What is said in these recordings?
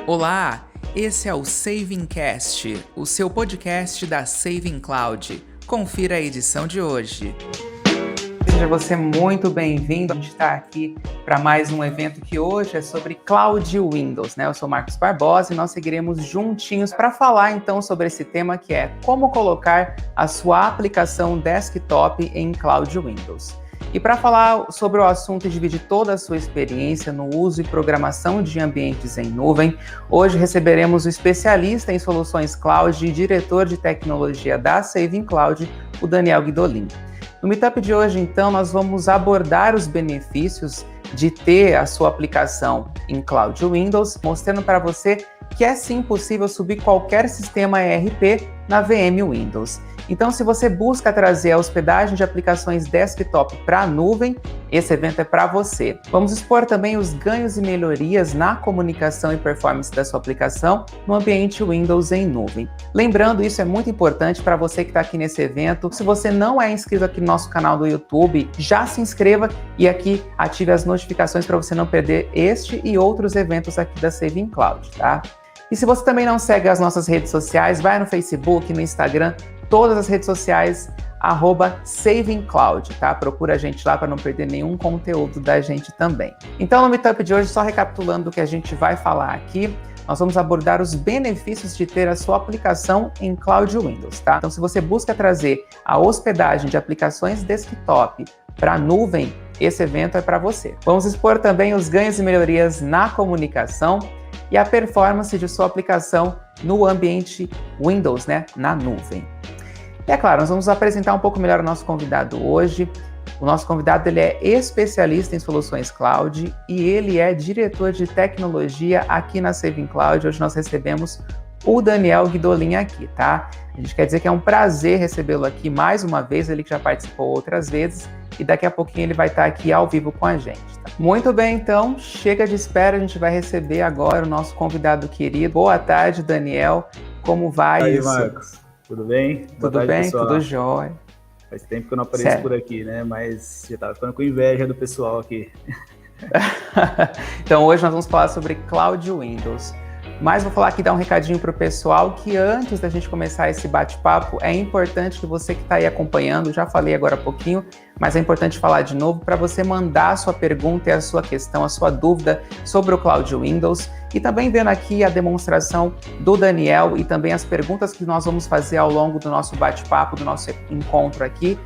Olá, esse é o Savingcast, o seu podcast da Saving Cloud. Confira a edição de hoje. Seja você muito bem-vindo. A gente está aqui para mais um evento que hoje é sobre Cloud Windows, né? Eu sou Marcos Barbosa e nós seguiremos juntinhos para falar então sobre esse tema que é como colocar a sua aplicação desktop em Cloud Windows. E para falar sobre o assunto e dividir toda a sua experiência no uso e programação de ambientes em nuvem, hoje receberemos o especialista em soluções cloud e diretor de tecnologia da Saving Cloud, o Daniel Guidolin. No Meetup de hoje, então, nós vamos abordar os benefícios de ter a sua aplicação em Cloud Windows, mostrando para você que é sim possível subir qualquer sistema ERP na VM Windows. Então, se você busca trazer a hospedagem de aplicações desktop para a nuvem, esse evento é para você. Vamos expor também os ganhos e melhorias na comunicação e performance da sua aplicação no ambiente Windows em nuvem. Lembrando, isso é muito importante para você que está aqui nesse evento. Se você não é inscrito aqui no nosso canal do YouTube, já se inscreva e aqui ative as notificações para você não perder este e outros eventos aqui da Saving Cloud, tá? E se você também não segue as nossas redes sociais, vai no Facebook, no Instagram, todas as redes sociais, @SavingCloud, tá? Procura a gente lá para não perder nenhum conteúdo da gente também. Então, no Meetup de hoje, só recapitulando o que a gente vai falar aqui, nós vamos abordar os benefícios de ter a sua aplicação em Cloud Windows, tá? Então, se você busca trazer a hospedagem de aplicações desktop para a nuvem, esse evento é para você. Vamos expor também os ganhos e melhorias na comunicação e a performance de sua aplicação no ambiente Windows, né, na nuvem. E é claro, nós vamos apresentar um pouco melhor o nosso convidado hoje. O nosso convidado ele é especialista em soluções cloud e ele é diretor de tecnologia aqui na Saving Cloud. Hoje nós recebemos o Daniel Guidolin aqui, tá? A gente quer dizer que é um prazer recebê-lo aqui mais uma vez, ele que já participou outras vezes, e daqui a pouquinho ele vai estar aqui ao vivo com a gente, tá? Muito bem, então, chega de espera, a gente vai receber agora o nosso convidado querido. Boa tarde, Daniel, como vai? Aí, Marcos, tudo bem? Tudo tarde, bem, pessoal. Tudo jóia. Faz tempo que eu não apareço por aqui, né? Mas já estava ficando com inveja do pessoal aqui. Então, hoje nós vamos falar sobre Cloud Windows. Mas vou falar aqui, dar um recadinho para o pessoal, que antes da gente começar esse bate-papo, é importante que você que está aí acompanhando, já falei agora há pouquinho, mas é importante falar de novo, para você mandar a sua pergunta e a sua questão, a sua dúvida sobre o Cloud Windows, e também vendo aqui a demonstração do Daniel e também as perguntas que nós vamos fazer ao longo do nosso bate-papo, do nosso encontro aqui.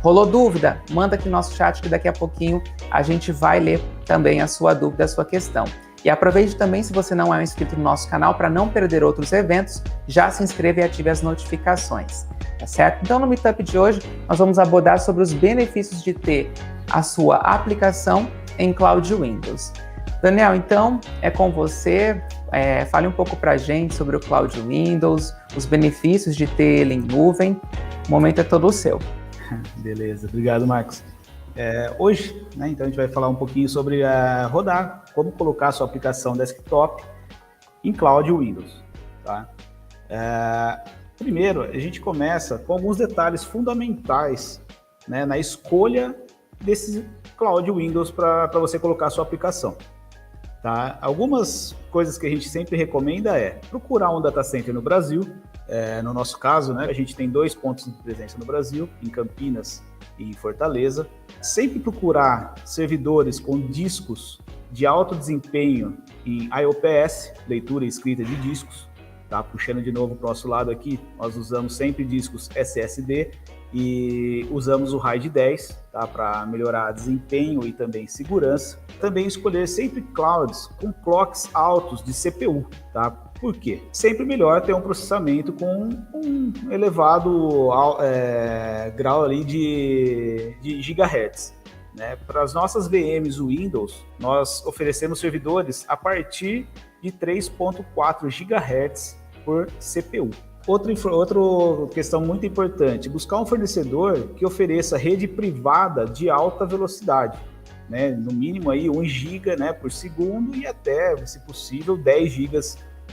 Rolou dúvida? Manda aqui no nosso chat que daqui a pouquinho a gente vai ler também a sua dúvida, a sua questão. E aproveite também, se você não é inscrito no nosso canal, para não perder outros eventos, já se inscreva e ative as notificações, tá certo? Então, no Meetup de hoje, nós vamos abordar sobre os benefícios de ter a sua aplicação em Cloud Windows. Daniel, então, é com você. Fale um pouco para a gente sobre o Cloud Windows, os benefícios de ter ele em nuvem. O momento é todo seu. Beleza, obrigado, Marcos. Hoje, né, então a gente vai falar um pouquinho sobre rodar, como colocar a sua aplicação desktop em Cloud Windows, tá? Primeiro, a gente começa com alguns detalhes fundamentais, né, na escolha desse Cloud Windows para você colocar a sua aplicação, tá? Algumas coisas que a gente sempre recomenda é procurar um data center no Brasil. No nosso caso, né, a gente tem 2 pontos de presença no Brasil, em Campinas e em Fortaleza. Sempre procurar servidores com discos de alto desempenho em IOPS, leitura e escrita de discos, tá? Puxando de novo para o nosso lado aqui, nós usamos sempre discos SSD e usamos o RAID 10, tá? Para melhorar desempenho e também segurança. Também escolher sempre clouds com clocks altos de CPU, tá? Por quê? Sempre melhor ter um processamento com um elevado grau ali de gigahertz, né? Para as nossas VMs Windows, nós oferecemos servidores a partir de 3.4 GHz por CPU. Outra questão muito importante, buscar um fornecedor que ofereça rede privada de alta velocidade, né? No mínimo aí 1 GB, né, por segundo e até, se possível, 10 GB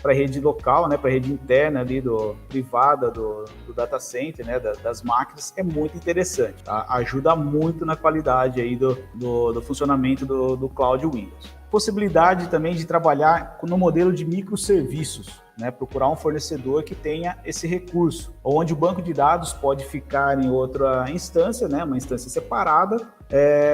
para rede local, né, para rede interna ali privada do data center, né, das máquinas, é muito interessante, tá? Ajuda muito na qualidade aí do funcionamento do Cloud Windows. Possibilidade também de trabalhar no modelo de microserviços, né? Procurar um fornecedor que tenha esse recurso, onde o banco de dados pode ficar em outra instância, né? Uma instância separada,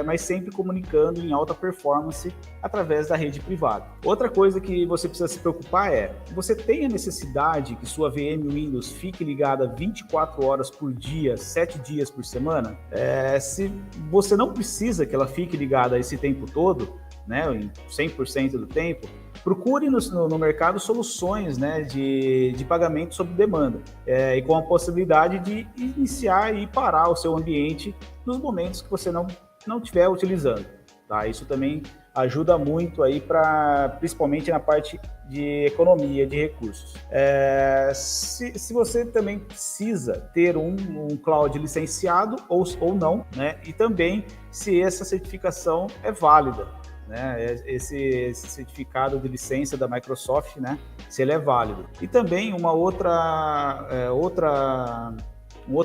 mas sempre comunicando em alta performance através da rede privada. Outra coisa que você precisa se preocupar é, você tem a necessidade que sua VM Windows fique ligada 24 horas por dia, 7 dias por semana? Se você não precisa que ela fique ligada esse tempo todo, né, em 100% do tempo, procure no mercado soluções, né, de pagamento sob demanda, e com a possibilidade de iniciar e parar o seu ambiente nos momentos que você não estiver utilizando. Tá? Isso também ajuda muito aí principalmente na parte de economia de recursos. Se você também precisa ter um cloud licenciado ou não, né, e também se essa certificação é válida. Né, esse certificado de licença da Microsoft, né, se ele é válido. E também um outro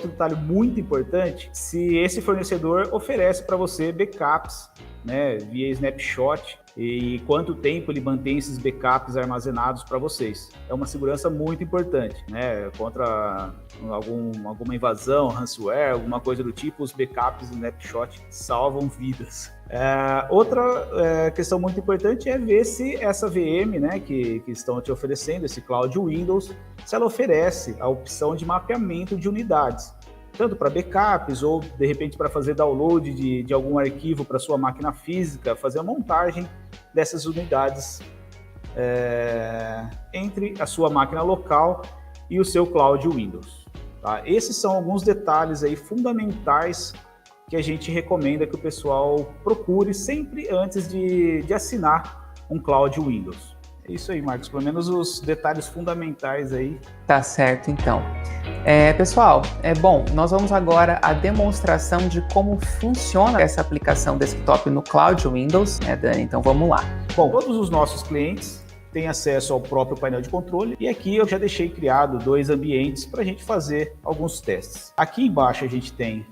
detalhe muito importante, se esse fornecedor oferece para você backups, né, via snapshot, e quanto tempo ele mantém esses backups armazenados para vocês. É uma segurança muito importante, né, contra alguma invasão, ransomware, alguma coisa do tipo, os backups do snapshot salvam vidas. Outra questão muito importante é ver se essa VM, né, que estão te oferecendo, esse Cloud Windows, se ela oferece a opção de mapeamento de unidades, tanto para backups ou, de repente, para fazer download de algum arquivo para sua máquina física, fazer a montagem dessas unidades entre a sua máquina local e o seu Cloud Windows. Tá? Esses são alguns detalhes aí fundamentais que a gente recomenda que o pessoal procure sempre antes de assinar um Cloud Windows. É isso aí, Marcos, pelo menos os detalhes fundamentais aí. Tá certo, então. Pessoal, bom, nós vamos agora à demonstração de como funciona essa aplicação desktop no Cloud Windows, né, Dani? Então vamos lá. Bom, todos os nossos clientes têm acesso ao próprio painel de controle e aqui eu já deixei criado 2 ambientes para a gente fazer alguns testes. Aqui embaixo a gente tem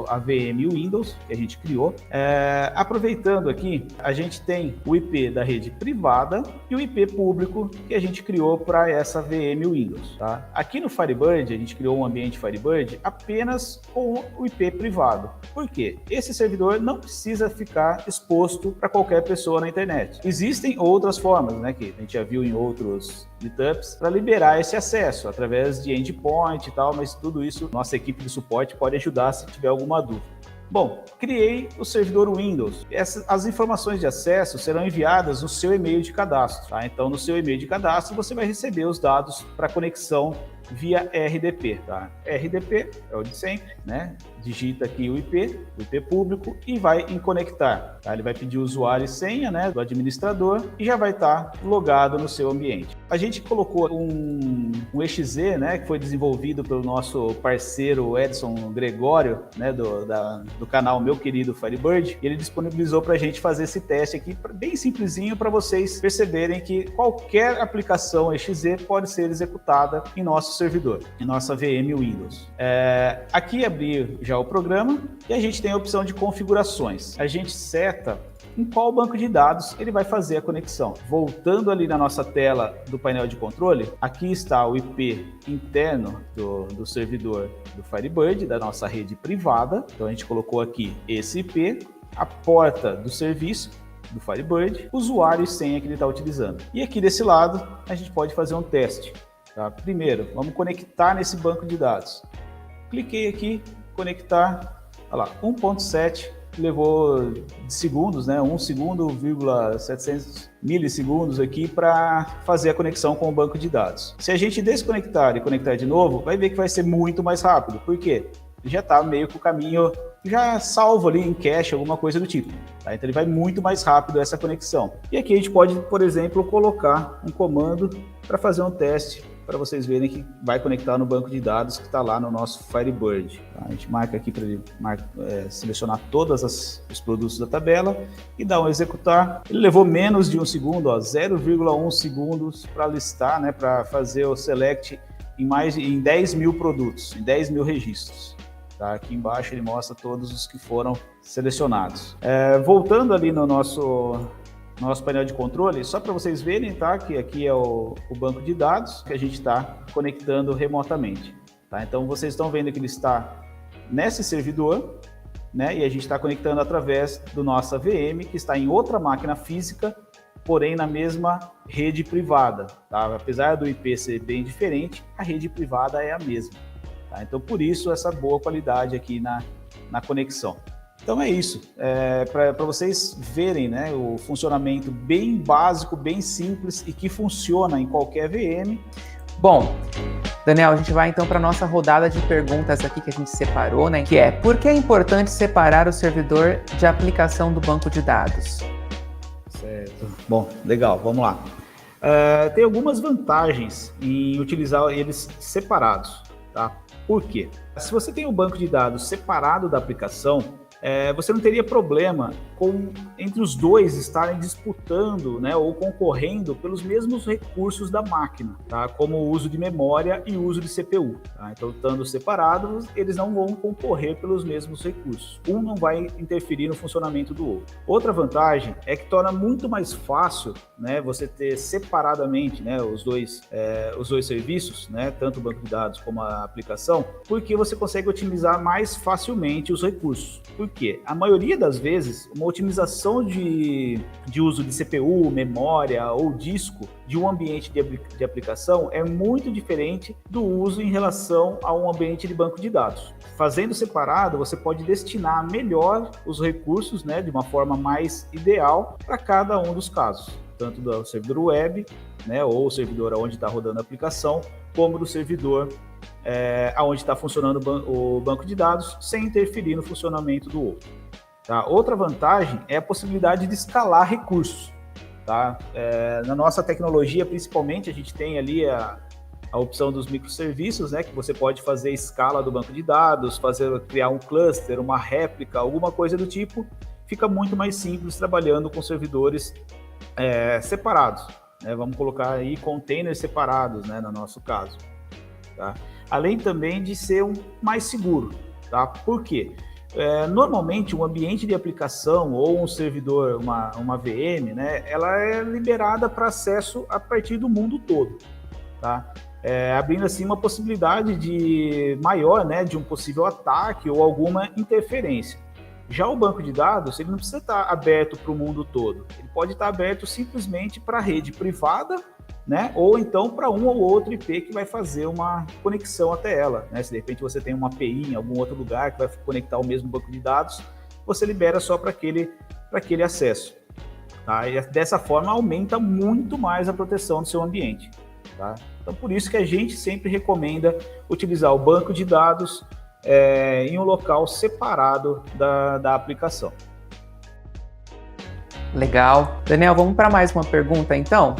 a VM Windows que a gente criou. Aproveitando aqui, a gente tem o IP da rede privada e o IP público que a gente criou para essa VM Windows. Tá? Aqui no Firebird, a gente criou um ambiente Firebird apenas com o IP privado. Por quê? Esse servidor não precisa ficar exposto para qualquer pessoa na internet. Existem outras formas, né, que a gente já viu em outros meetups, para liberar esse acesso através de endpoint e tal, mas tudo isso nossa equipe de suporte pode ajudar se tiver alguma dúvida. Bom, criei o servidor Windows. As informações de acesso serão enviadas no seu e-mail de cadastro. Tá? Então, no seu e-mail de cadastro, você vai receber os dados para conexão via RDP. Tá? RDP é o de sempre, né? Digita aqui o IP público e vai em conectar. Tá? Ele vai pedir o usuário e senha, né, do administrador e já vai estar logado no seu ambiente. A gente colocou um EXE, né, que foi desenvolvido pelo nosso parceiro Edson Gregório, né, do canal Meu Querido Firebird. Ele disponibilizou para a gente fazer esse teste aqui, bem simplesinho, para vocês perceberem que qualquer aplicação EXE pode ser executada em nosso servidor, em nossa VM Windows. Aqui abri já o programa e a gente tem a opção de configurações. A gente seta em qual banco de dados ele vai fazer a conexão. Voltando ali na nossa tela do painel de controle, aqui está o IP interno do servidor do Firebird, da nossa rede privada. Então a gente colocou aqui esse IP, a porta do serviço do Firebird, usuário e senha que ele está utilizando. E aqui desse lado a gente pode fazer um teste. Tá? Primeiro, vamos conectar nesse banco de dados. Cliquei aqui, conectar, olha lá, 1.7, levou de segundos, né, 1 segundo, 700 milissegundos aqui para fazer a conexão com o banco de dados. Se a gente desconectar e conectar de novo, vai ver que vai ser muito mais rápido. Por quê? Já está meio que o caminho já salvo ali em cache, alguma coisa do tipo. Tá? Então ele vai muito mais rápido essa conexão. E aqui a gente pode, por exemplo, colocar um comando para fazer um teste, para vocês verem que vai conectar no banco de dados que está lá no nosso Firebird. Tá? A gente marca aqui para ele selecionar todos os produtos da tabela e dar um executar. Ele levou menos de 1 segundo, 0,1 segundos para listar, né, para fazer o select em 10 mil produtos, em 10 mil registros. Tá? Aqui embaixo ele mostra todos os que foram selecionados. Voltando ali no nosso nosso painel de controle, só para vocês verem, tá? Que aqui é o banco de dados que a gente está conectando remotamente. Tá? Então, vocês estão vendo que ele está nesse servidor, né? E a gente está conectando através do nossa VM, que está em outra máquina física, porém na mesma rede privada. Tá? Apesar do IP ser bem diferente, a rede privada é a mesma. Tá? Então, por isso, essa boa qualidade aqui na conexão. Então é isso, para vocês verem, né, o funcionamento bem básico, bem simples e que funciona em qualquer VM. Bom, Daniel, a gente vai então para a nossa rodada de perguntas aqui que a gente separou, né? Que é, por que é importante separar o servidor de aplicação do banco de dados? Certo. Bom, legal, vamos lá. Tem algumas vantagens em utilizar eles separados, tá? Por quê? Se você tem um banco de dados separado da aplicação, você não teria problema entre os dois estarem disputando, né, ou concorrendo pelos mesmos recursos da máquina, tá? Como o uso de memória e o uso de CPU. Tá? Então, estando separados, eles não vão concorrer pelos mesmos recursos. Um não vai interferir no funcionamento do outro. Outra vantagem é que torna muito mais fácil, né, você ter separadamente, né, os dois serviços, né, tanto o banco de dados como a aplicação, porque você consegue otimizar mais facilmente os recursos. Por quê? A maioria das vezes, uma otimização de uso de CPU, memória ou disco de um ambiente de aplicação é muito diferente do uso em relação a um ambiente de banco de dados. Fazendo separado, você pode destinar melhor os recursos, né, de uma forma mais ideal para cada um dos casos, tanto do servidor web, né, ou o servidor onde está rodando a aplicação, como do servidor onde está funcionando o banco de dados, sem interferir no funcionamento do outro. Tá? Outra vantagem é a possibilidade de escalar recursos. Tá? Na nossa tecnologia, principalmente, a gente tem ali a opção dos microserviços, né, que você pode fazer escala do banco de dados, criar um cluster, uma réplica, alguma coisa do tipo. Fica muito mais simples trabalhando com servidores separados. Né? Vamos colocar aí containers separados, né, no nosso caso. Tá? Além também de ser mais seguro. Tá? Por quê? Normalmente, um ambiente de aplicação ou um servidor, uma VM, né, ela é liberada para acesso a partir do mundo todo. Tá? Abrindo assim uma possibilidade maior, né, de um possível ataque ou alguma interferência. Já o banco de dados, ele não precisa estar aberto para o mundo todo. Ele pode estar aberto simplesmente para a rede privada, né? Ou então para um ou outro IP que vai fazer uma conexão até ela. Né? Se de repente você tem uma API em algum outro lugar que vai conectar o mesmo banco de dados, você libera só para aquele acesso. Tá? E dessa forma aumenta muito mais a proteção do seu ambiente. Tá? Então por isso que a gente sempre recomenda utilizar o banco de dados em um local separado da aplicação. Legal. Daniel, vamos para mais uma pergunta então?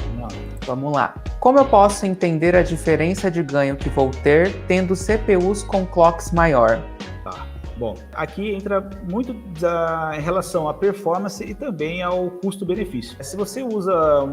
Vamos lá. Como eu posso entender a diferença de ganho que vou ter tendo CPUs com clocks maior? Tá. Bom, aqui entra muito em relação à performance e também ao custo-benefício. Se você usa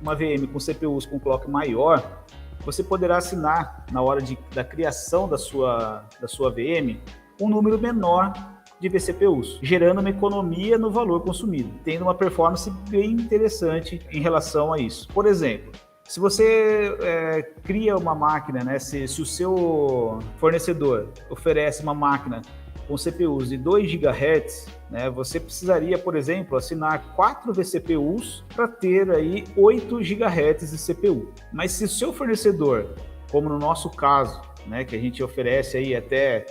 uma VM com CPUs com clock maior, você poderá assinar, na hora da criação da sua VM, um número menor de vCPUs, gerando uma economia no valor consumido, tendo uma performance bem interessante em relação a isso. Por exemplo, se você cria uma máquina, né, se o seu fornecedor oferece uma máquina com CPUs de 2 GHz, né, você precisaria, por exemplo, assinar 4 vCPUs para ter aí 8 GHz de CPU. Mas se o seu fornecedor, como no nosso caso, né, que a gente oferece aí até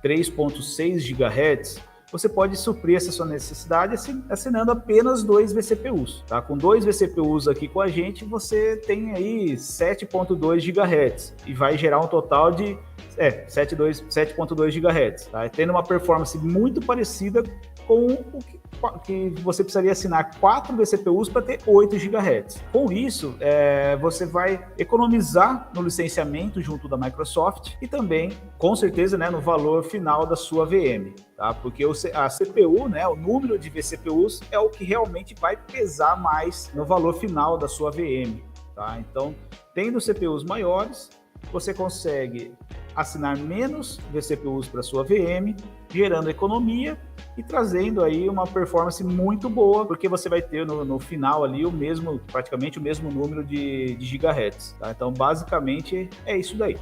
3.6 GHz, você pode suprir essa sua necessidade assinando apenas 2 vCPUs. Tá? Com 2 vCPUs aqui com a gente, você tem aí 7.2 GHz e vai gerar um total de 7.2 GHz. Tá? Tendo uma performance muito parecida com o que você precisaria assinar 4 vCPUs para ter 8 GHz. Com isso, você vai economizar no licenciamento junto da Microsoft e também, com certeza, né, no valor final da sua VM. Tá? Porque a CPU, né, o número de vCPUs é o que realmente vai pesar mais no valor final da sua VM. Tá? Então, tendo CPUs maiores, você consegue assinar menos vCPUs para sua VM, gerando economia e trazendo aí uma performance muito boa, porque você vai ter no final ali praticamente o mesmo número de gigahertz. Tá? Então, basicamente, é isso daí.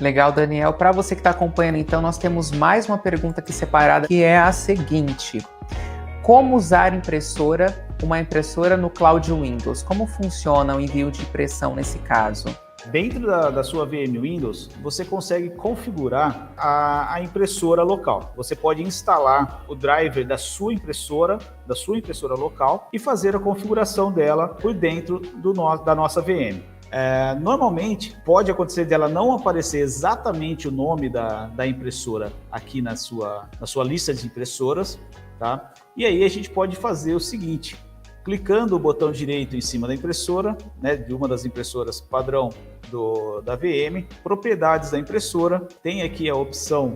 Legal, Daniel. Para você que está acompanhando, então, nós temos mais uma pergunta aqui separada, que é a seguinte: como usar uma impressora no Cloud Windows? Como funciona o envio de impressão nesse caso? Dentro da sua VM Windows, você consegue configurar a impressora local. Você pode instalar o driver da sua impressora local e fazer a configuração dela por dentro da nossa VM. Normalmente, pode acontecer dela não aparecer exatamente o nome da impressora aqui na sua lista de impressoras, tá? E aí a gente pode fazer o seguinte: clicando o botão direito em cima da impressora, né, de uma das impressoras padrão da VM, propriedades da impressora, tem aqui a opção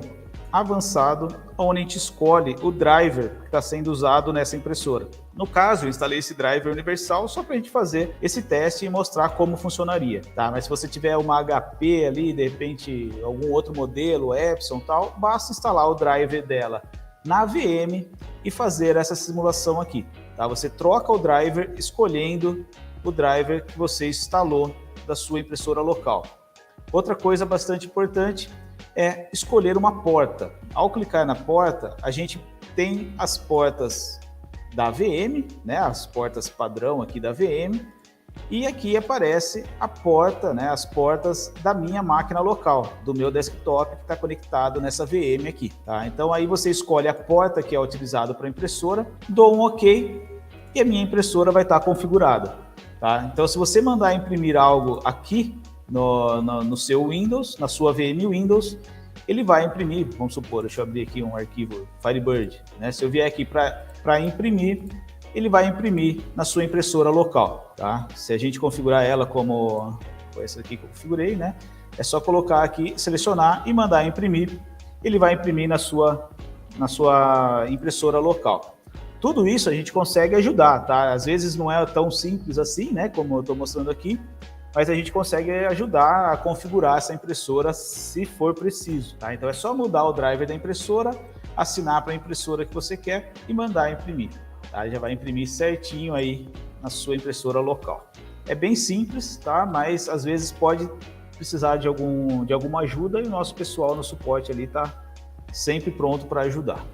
avançado, onde a gente escolhe o driver que está sendo usado nessa impressora. No caso, eu instalei esse driver universal só para a gente fazer esse teste e mostrar como funcionaria, tá? Mas se você tiver uma HP ali, de repente algum outro modelo, Epson tal, basta instalar o driver dela na VM e fazer essa simulação aqui. Tá? Você troca o driver escolhendo o driver que você instalou da sua impressora local. Outra coisa bastante importante é escolher uma porta. Ao clicar na porta, a gente tem as portas da VM, né? As portas padrão aqui da VM, e aqui aparece a porta, né? As portas da minha máquina local, do meu desktop que está conectado nessa VM aqui. Tá? Então aí você escolhe a porta que é utilizada para a impressora, dou um OK e a minha impressora vai estar configurada. Tá? Então, se você mandar imprimir algo aqui no seu Windows, na sua VM Windows, ele vai imprimir, vamos supor, deixa eu abrir aqui um arquivo Firebird, né? Se eu vier aqui para imprimir, ele vai imprimir na sua impressora local. Tá? Se a gente configurar ela como foi essa aqui que eu configurei, né? É só colocar aqui, selecionar e mandar imprimir, ele vai imprimir na sua impressora local. Tudo isso a gente consegue ajudar, tá? Às vezes não é tão simples assim, né? Como eu estou mostrando aqui, mas a gente consegue ajudar a configurar essa impressora se for preciso, tá? Então é só mudar o driver da impressora, assinar para a impressora que você quer e mandar imprimir, tá? Já vai imprimir certinho aí na sua impressora local. É bem simples, tá? Mas às vezes pode precisar de alguma ajuda e o nosso pessoal no suporte ali tá sempre pronto para ajudar.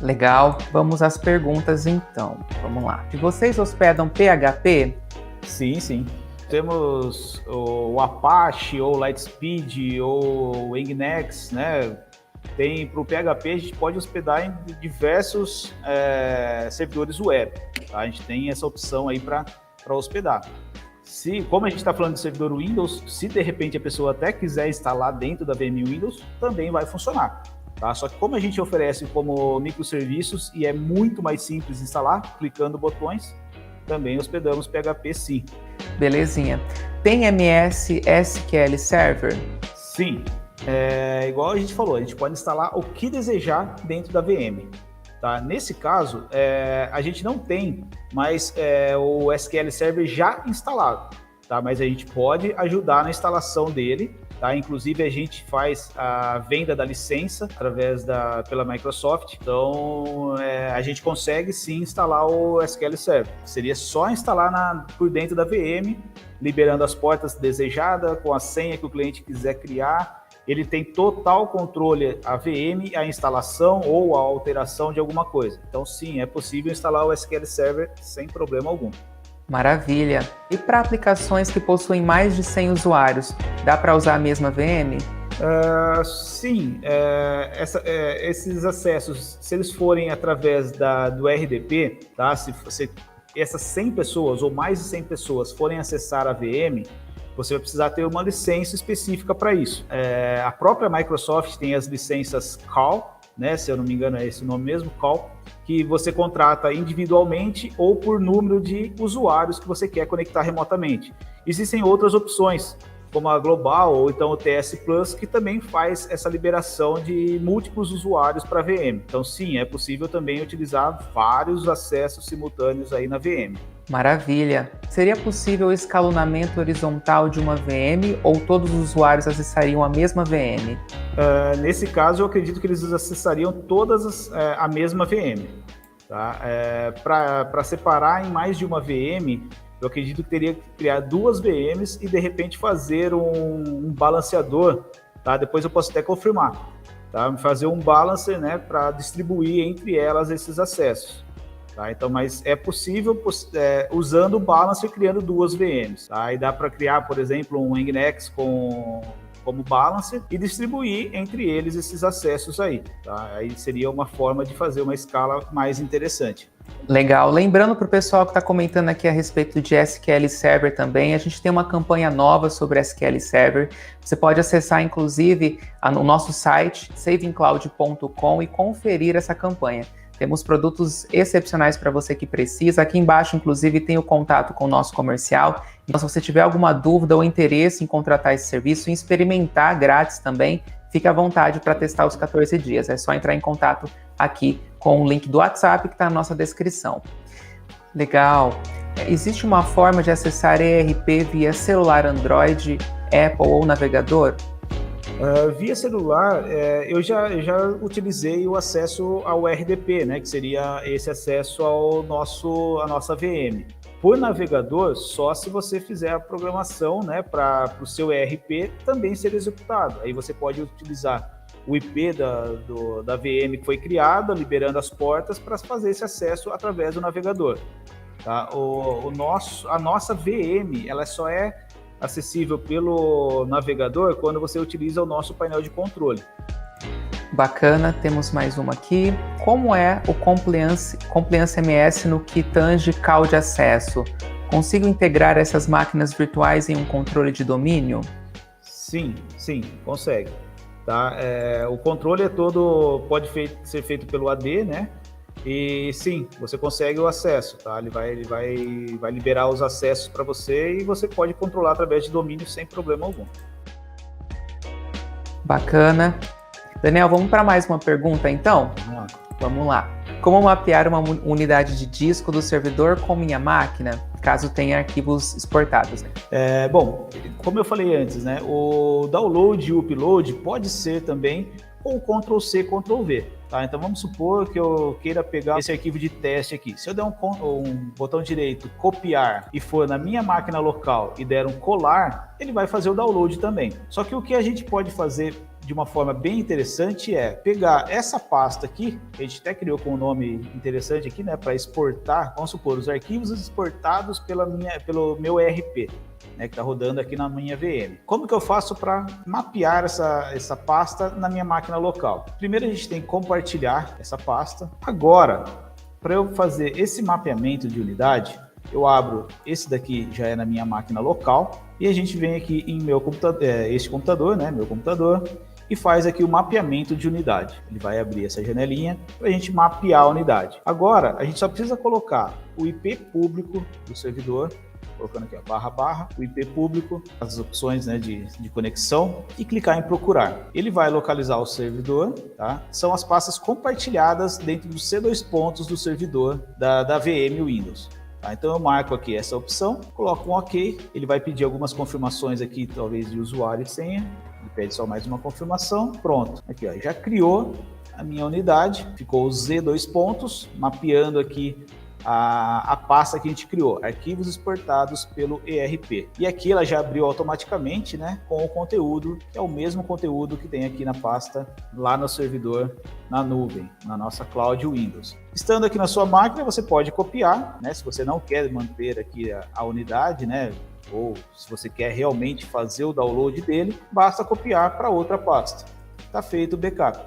Legal, vamos às perguntas então. Vamos lá. Se vocês hospedam PHP? Sim. Temos o Apache, ou Lightspeed, ou o Nginx, né? Tem para o PHP, a gente pode hospedar em diversos servidores web. Tá? A gente tem essa opção aí para hospedar. Como a gente está falando de servidor Windows, se de repente a pessoa até quiser instalar dentro da VM Windows, também vai funcionar. Tá? Só que como a gente oferece como microserviços e é muito mais simples instalar, clicando botões, também hospedamos PHP sim. Belezinha. Tem MS SQL Server? Sim. Igual a gente falou, a gente pode instalar o que desejar dentro da VM. Tá? Nesse caso, a gente não tem mais o SQL Server já instalado, tá? Mas a gente pode ajudar na instalação dele. Tá? Inclusive, a gente faz a venda da licença pela Microsoft. Então, a gente consegue sim instalar o SQL Server. Seria só instalar por dentro da VM, liberando as portas desejadas, com a senha que o cliente quiser criar. Ele tem total controle a VM, a instalação ou a alteração de alguma coisa. Então, sim, é possível instalar o SQL Server sem problema algum. Maravilha! E para aplicações que possuem mais de 100 usuários, dá para usar a mesma VM? Sim, esses acessos, se eles forem através do RDP, tá? Se essas 100 pessoas ou mais de 100 pessoas forem acessar a VM, você vai precisar ter uma licença específica para isso. A própria Microsoft tem as licenças CAL, né? Se eu não me engano é esse o nome mesmo, CAL, que você contrata individualmente ou por número de usuários que você quer conectar remotamente. Existem outras opções, como a Global ou então o TS Plus, que também faz essa liberação de múltiplos usuários para a VM. Então, sim, é possível também utilizar vários acessos simultâneos aí na VM. Maravilha! Seria possível o escalonamento horizontal de uma VM ou todos os usuários acessariam a mesma VM? Nesse caso, eu acredito que eles acessariam todas a mesma VM. Tá? Para separar em mais de uma VM, eu acredito que teria que criar 2 VMs e, de repente, fazer um balanceador. Tá? Depois eu posso até confirmar. Tá? Fazer um balancer, né, para distribuir entre elas esses acessos. Tá? Então, mas é possível usando o balancer criando 2 VMs. Tá? Aí dá para criar, por exemplo, um Nginx como balancer e distribuir entre eles esses acessos aí. Tá? Aí seria uma forma de fazer uma escala mais interessante. Legal. Lembrando para o pessoal que está comentando aqui a respeito de SQL Server também, a gente tem uma campanha nova sobre SQL Server. Você pode acessar, inclusive, o nosso site, savingcloud.com, e conferir essa campanha. Temos produtos excepcionais para você que precisa. Aqui embaixo, inclusive, tem o contato com o nosso comercial. Então, se você tiver alguma dúvida ou interesse em contratar esse serviço, em experimentar grátis também, fique à vontade para testar os 14 dias. É só entrar em contato aqui com o link do WhatsApp que está na nossa descrição. Legal. Existe uma forma de acessar ERP via celular Android, Apple ou navegador? Via celular, eu já utilizei o acesso ao RDP, né, que seria esse acesso à nossa VM. Por navegador, só se você fizer a programação, né, para o seu ERP também ser executado. Aí você pode utilizar o IP da VM que foi criada, liberando as portas para fazer esse acesso através do navegador. Tá? A nossa VM, ela só é acessível pelo navegador quando você utiliza o nosso painel de controle. Bacana, temos mais uma aqui. Como é o Compliance MS no que tange call de acesso? Consigo integrar essas máquinas virtuais em um controle de domínio? Sim, consegue. Tá? O controle pode ser feito pelo AD, né? E sim, você consegue o acesso, tá? Ele vai liberar os acessos para você e você pode controlar através de domínio sem problema algum. Bacana. Daniel, vamos para mais uma pergunta então? Vamos lá. Como mapear uma unidade de disco do servidor com minha máquina, caso tenha arquivos exportados? Bom, como eu falei antes, né? O download e o upload pode ser também com Ctrl+C, Ctrl+V. Tá? Então vamos supor que eu queira pegar esse arquivo de teste aqui. Se eu der um botão direito, copiar, e for na minha máquina local e der um colar, ele vai fazer o download também. Só que o que a gente pode fazer de uma forma bem interessante é pegar essa pasta aqui, que a gente até criou com um nome interessante aqui, né, para exportar, vamos supor, os arquivos exportados pelo meu ERP, né, que está rodando aqui na minha VM. Como que eu faço para mapear essa pasta na minha máquina local? Primeiro a gente tem que compartilhar essa pasta. Agora, para eu fazer esse mapeamento de unidade, eu abro esse daqui, já é na minha máquina local, e a gente vem aqui em meu computador, este computador, né, meu computador, e faz aqui o mapeamento de unidade. Ele vai abrir essa janelinha para a gente mapear a unidade. Agora, a gente só precisa colocar o IP público do servidor, colocando aqui //, o IP público, as opções, né, de conexão, e clicar em procurar. Ele vai localizar o servidor, tá? São as pastas compartilhadas dentro dos C2 pontos do servidor da VM Windows. Tá? Então eu marco aqui essa opção, coloco um OK, ele vai pedir algumas confirmações aqui, talvez de usuário e senha, ele pede só mais uma confirmação, pronto. Aqui, ó, já criou a minha unidade, ficou os Z2 pontos, mapeando aqui a pasta que a gente criou, arquivos exportados pelo ERP. E aqui ela já abriu automaticamente, né, com o conteúdo, que é o mesmo conteúdo que tem aqui na pasta, lá no servidor, na nuvem, na nossa Cloud Windows. Estando aqui na sua máquina, você pode copiar, né, se você não quer manter aqui a unidade, né, ou se você quer realmente fazer o download dele, basta copiar para outra pasta. Está feito o backup.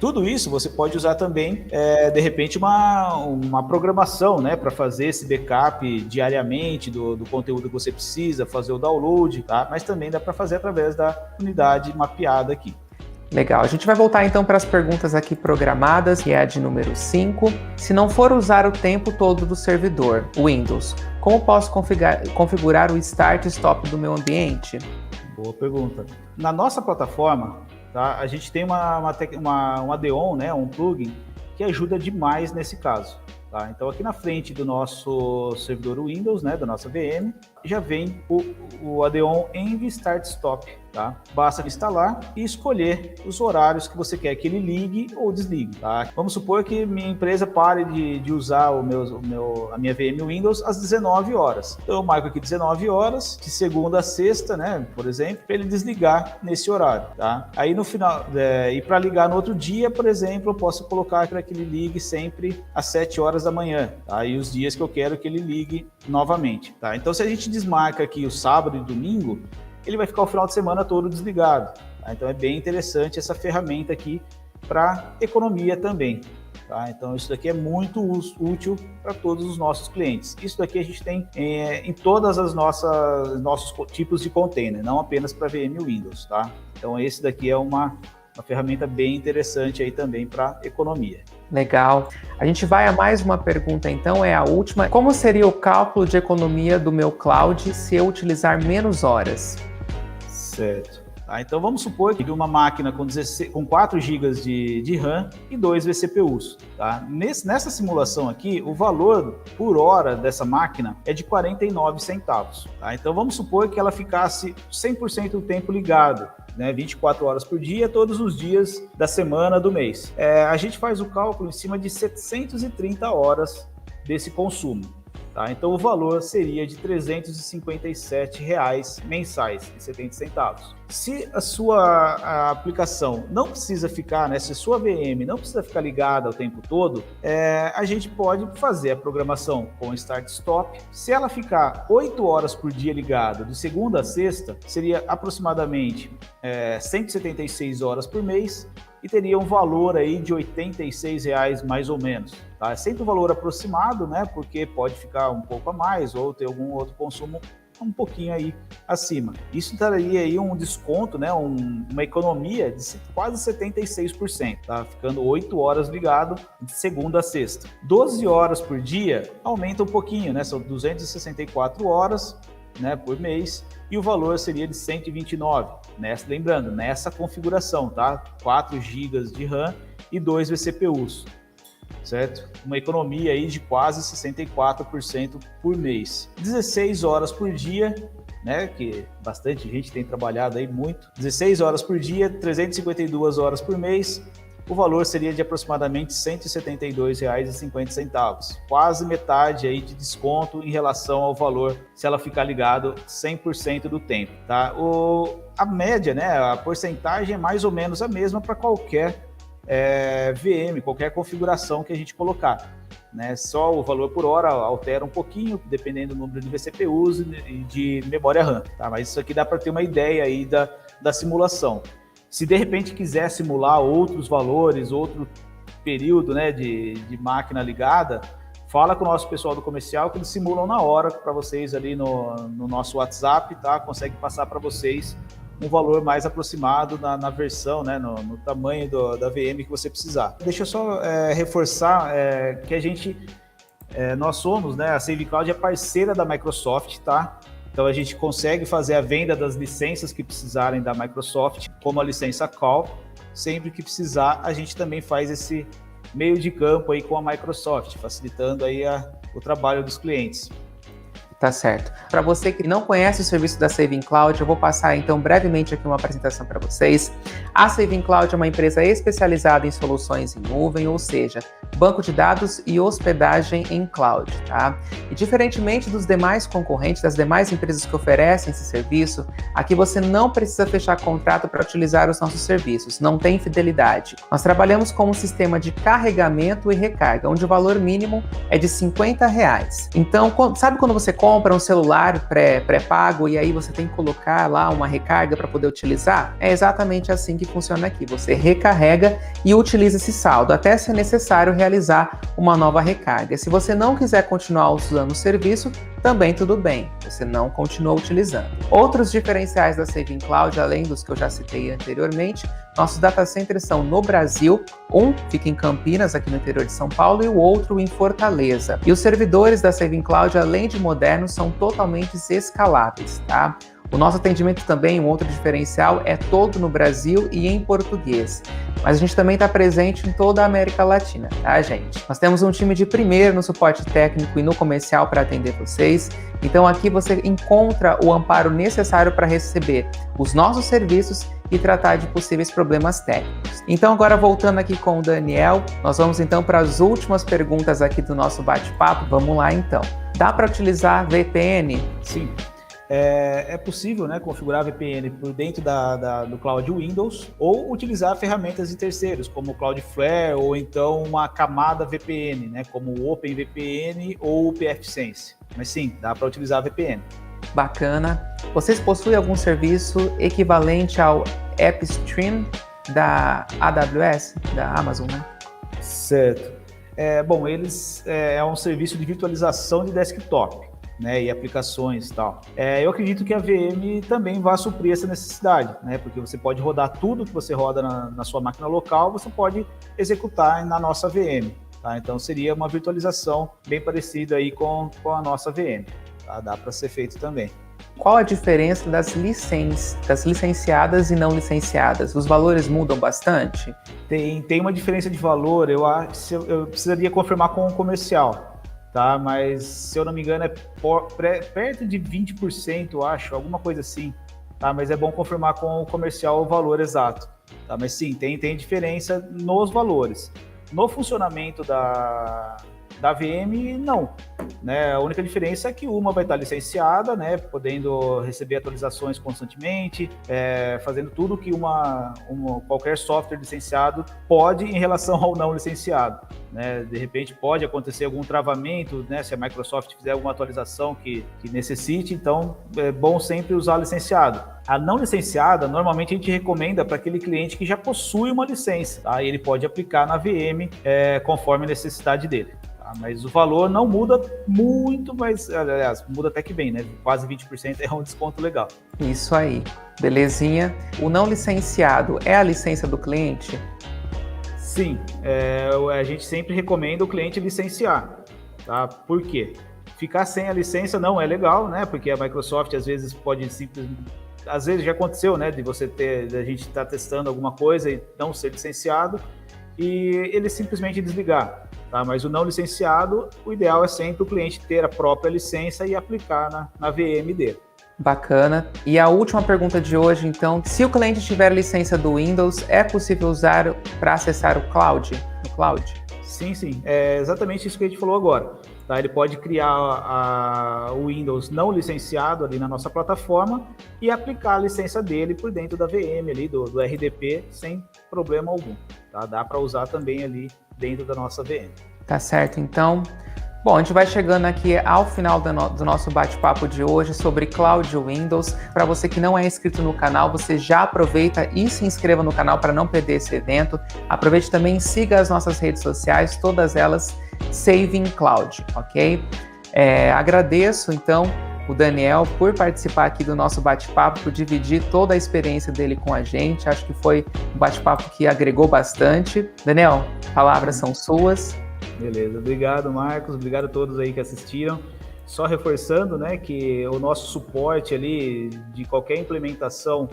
Tudo isso você pode usar também, de repente, uma programação, né, para fazer esse backup diariamente do conteúdo que você precisa, fazer o download, tá? Mas também dá para fazer através da unidade mapeada aqui. Legal, a gente vai voltar então para as perguntas aqui programadas, que é a de número 5. Se não for usar o tempo todo do servidor, Windows, como posso configurar o Start e Stop do meu ambiente? Boa pergunta. Na nossa plataforma, tá, a gente tem uma add-on, né, um plugin, que ajuda demais nesse caso. Tá? Então aqui na frente do nosso servidor Windows, né, da nossa VM, já vem o Adeon Envy Start Stop. Tá? Basta instalar e escolher os horários que você quer que ele ligue ou desligue. Tá? Vamos supor que minha empresa pare de usar a minha VM Windows às 19 horas. Então eu marco aqui 19 horas, de segunda a sexta, né, por exemplo, para ele desligar nesse horário. Tá? Aí no final, e para ligar no outro dia, por exemplo, eu posso colocar para que ele ligue sempre às 7 horas da manhã. Tá? E os dias que eu quero que ele ligue novamente. Tá? Então se a gente desmarca aqui o sábado e domingo, ele vai ficar o final de semana todo desligado. Tá? Então é bem interessante essa ferramenta aqui para economia também. Tá? Então isso daqui é muito útil para todos os nossos clientes. Isso daqui a gente tem em todas as nossos tipos de container, não apenas para VM Windows. Tá? Então esse daqui é uma ferramenta bem interessante aí também para economia. Legal. A gente vai a mais uma pergunta então, é a última. Como seria o cálculo de economia do meu cloud se eu utilizar menos horas? Certo. Tá, então vamos supor que uma máquina com 4 GB de RAM e 2 vCPUs. Tá? Nessa simulação aqui, o valor por hora dessa máquina é de 49 centavos. Tá? Então vamos supor que ela ficasse 100% do tempo ligado, né, 24 horas por dia, todos os dias da semana, do mês. A gente faz o cálculo em cima de 730 horas desse consumo. Tá? Então o valor seria de R$ 357 mensais e 70 centavos. Se a sua aplicação não precisa ficar, né, se a sua VM não precisa ficar ligada o tempo todo, a gente pode fazer a programação com Start Stop. Se ela ficar 8 horas por dia ligada, de segunda a sexta, seria aproximadamente 176 horas por mês, e teria um valor aí de R$ 86 mais ou menos. Tá? É sempre um valor aproximado, né? Porque pode ficar um pouco a mais ou ter algum outro consumo um pouquinho aí acima. Isso daria aí um desconto, né? Uma economia de quase 76%, tá? Ficando 8 horas ligado de segunda a sexta. 12 horas por dia aumenta um pouquinho, né? São 264 horas, né, por mês, e o valor seria de 129, lembrando, nessa configuração, tá? 4 GB de RAM e 2 vCPUs, certo? Uma economia aí de quase 64% por mês. 16 horas por dia, né, que bastante gente tem trabalhado aí muito. 16 horas por dia, 352 horas por mês. O valor seria de aproximadamente R$ 172,50, quase metade aí de desconto em relação ao valor se ela ficar ligado 100% do tempo. Tá? A média, né, a porcentagem é mais ou menos a mesma para qualquer VM, qualquer configuração que a gente colocar. Né? Só o valor por hora altera um pouquinho, dependendo do número de vCPUs e de memória RAM. Tá? Mas isso aqui dá para ter uma ideia aí da simulação. Se de repente quiser simular outros valores, outro período, né, de máquina ligada, fala com o nosso pessoal do comercial que eles simulam na hora para vocês ali no nosso WhatsApp, tá? Consegue passar para vocês um valor mais aproximado na versão, né, no tamanho da VM que você precisar. Deixa eu só reforçar que nós somos, né, a SaveCloud é parceira da Microsoft, tá? Então a gente consegue fazer a venda das licenças que precisarem da Microsoft, como a licença Call. Sempre que precisar, a gente também faz esse meio de campo aí com a Microsoft, facilitando aí o trabalho dos clientes. Tá certo. Para você que não conhece o serviço da SavingCloud, eu vou passar então brevemente aqui uma apresentação para vocês. A SavingCloud é uma empresa especializada em soluções em nuvem, ou seja, banco de dados e hospedagem em cloud, tá? E diferentemente dos demais concorrentes, das demais empresas que oferecem esse serviço, aqui você não precisa fechar contrato para utilizar os nossos serviços, não tem fidelidade. Nós trabalhamos com um sistema de carregamento e recarga, onde o valor mínimo é de R$ 50. Então, sabe quando você compra um celular pré-pago e aí você tem que colocar lá uma recarga para poder utilizar? É exatamente assim que funciona aqui. Você recarrega e utiliza esse saldo, até se é necessário realizar uma nova recarga. Se você não quiser continuar usando o serviço, também tudo bem, você não continua utilizando. Outros diferenciais da SavingCloud, além dos que eu já citei anteriormente, nossos data centers são no Brasil, um fica em Campinas, aqui no interior de São Paulo, e o outro em Fortaleza. E os servidores da SavingCloud, além de modernos, são totalmente escaláveis, tá? O nosso atendimento também, um outro diferencial, é todo no Brasil e em português. Mas a gente também está presente em toda a América Latina, tá, gente? Nós temos um time de primeiro no suporte técnico e no comercial para atender vocês. Então aqui você encontra o amparo necessário para receber os nossos serviços e tratar de possíveis problemas técnicos. Então agora voltando aqui com o Daniel, nós vamos então para as últimas perguntas aqui do nosso bate-papo. Vamos lá então. Dá para utilizar VPN? Sim. É possível, né, configurar VPN por dentro do Cloud Windows ou utilizar ferramentas de terceiros, como o Cloudflare ou então uma camada VPN, né, como o OpenVPN ou o pfSense. Mas sim, dá para utilizar VPN. Bacana. Vocês possuem algum serviço equivalente ao AppStream da AWS, da Amazon, né? Certo. Eles é um serviço de virtualização de desktop, né, e aplicações e tal. Eu acredito que a VM também vai suprir essa necessidade, né, porque você pode rodar tudo que você roda na sua máquina local, você pode executar na nossa VM. Tá? Então seria uma virtualização bem parecida aí com a nossa VM. Tá? Dá para ser feito também. Qual a diferença das licenciadas e não licenciadas? Os valores mudam bastante? Tem uma diferença de valor, eu acho, eu precisaria confirmar com o comercial, tá? Mas se eu não me engano é perto de 20%, eu acho, alguma coisa assim, tá? Mas é bom confirmar com o comercial o valor exato, tá? Mas sim, tem diferença nos valores. No funcionamento da VM, não. Né? A única diferença é que uma vai estar licenciada, né? Podendo receber atualizações constantemente, fazendo tudo que qualquer software licenciado pode em relação ao não licenciado. Né? De repente pode acontecer algum travamento, né? Se a Microsoft fizer alguma atualização que necessite, então é bom sempre usar licenciado. A não licenciada, normalmente a gente recomenda para aquele cliente que já possui uma licença, tá? E ele pode aplicar na VM conforme a necessidade dele. Tá? Mas o valor não muda muito, mas, aliás, muda até que bem, né? Quase 20% é um desconto legal. Isso aí, belezinha. O não licenciado é a licença do cliente? Sim, a gente sempre recomenda o cliente licenciar, tá? Por quê? Ficar sem a licença não é legal, né? Porque a Microsoft às vezes às vezes já aconteceu, né, a gente estar testando alguma coisa e não ser licenciado e ele simplesmente desligar, tá? Mas o não licenciado, o ideal é sempre o cliente ter a própria licença e aplicar na VM dele. Bacana. E a última pergunta de hoje, então, se o cliente tiver licença do Windows, é possível usar para acessar o cloud? No cloud? Sim, é exatamente isso que a gente falou agora. Tá? Ele pode criar o Windows não licenciado ali na nossa plataforma e aplicar a licença dele por dentro da VM ali, do RDP, sem problema algum. Tá? Dá para usar também ali dentro da nossa VM. Tá certo, então. Bom, a gente vai chegando aqui ao final do nosso bate-papo de hoje sobre Cloud Windows. Para você que não é inscrito no canal, você já aproveita e se inscreva no canal para não perder esse evento. Aproveite também e siga as nossas redes sociais, todas elas Saving Cloud, ok? Agradeço, então, o Daniel por participar aqui do nosso bate-papo, por dividir toda a experiência dele com a gente. Acho que foi um bate-papo que agregou bastante. Daniel, palavras são suas. Beleza, obrigado Marcos, obrigado a todos aí que assistiram. Só reforçando, né, que o nosso suporte ali de qualquer implementação,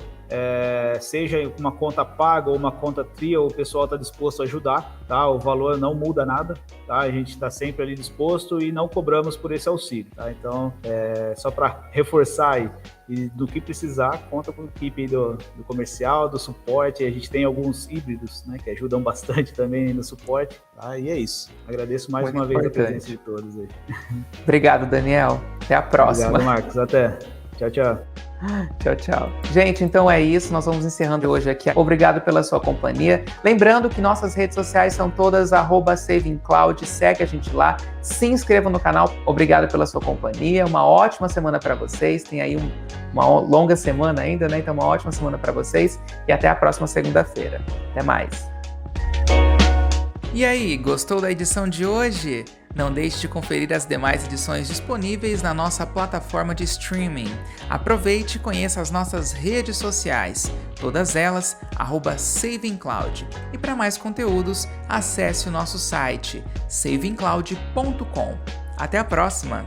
seja uma conta paga ou uma conta trial, o pessoal está disposto a ajudar, tá? O valor não muda nada, tá? A gente está sempre ali disposto e não cobramos por esse auxílio, tá? Então, só para reforçar aí, e do que precisar, conta com a equipe do comercial, do suporte. A gente tem alguns híbridos, né, que ajudam bastante também no suporte, tá? E é isso. Agradeço mais uma vez a presença de todos aí. Obrigado, Daniel. Até a próxima. Obrigado, Marcos. Até. Tchau, tchau. Tchau, tchau. Gente, então é isso. Nós vamos encerrando hoje aqui. Obrigado pela sua companhia. Lembrando que nossas redes sociais são todas @SavingCloud. Segue a gente lá. Se inscreva no canal. Obrigado pela sua companhia. Uma ótima semana para vocês. Tem aí uma longa semana ainda, né? Então, uma ótima semana para vocês. E até a próxima segunda-feira. Até mais. E aí, gostou da edição de hoje? Não deixe de conferir as demais edições disponíveis na nossa plataforma de streaming. Aproveite e conheça as nossas redes sociais, todas elas @SavingCloud. E para mais conteúdos, acesse o nosso site savingcloud.com. Até a próxima!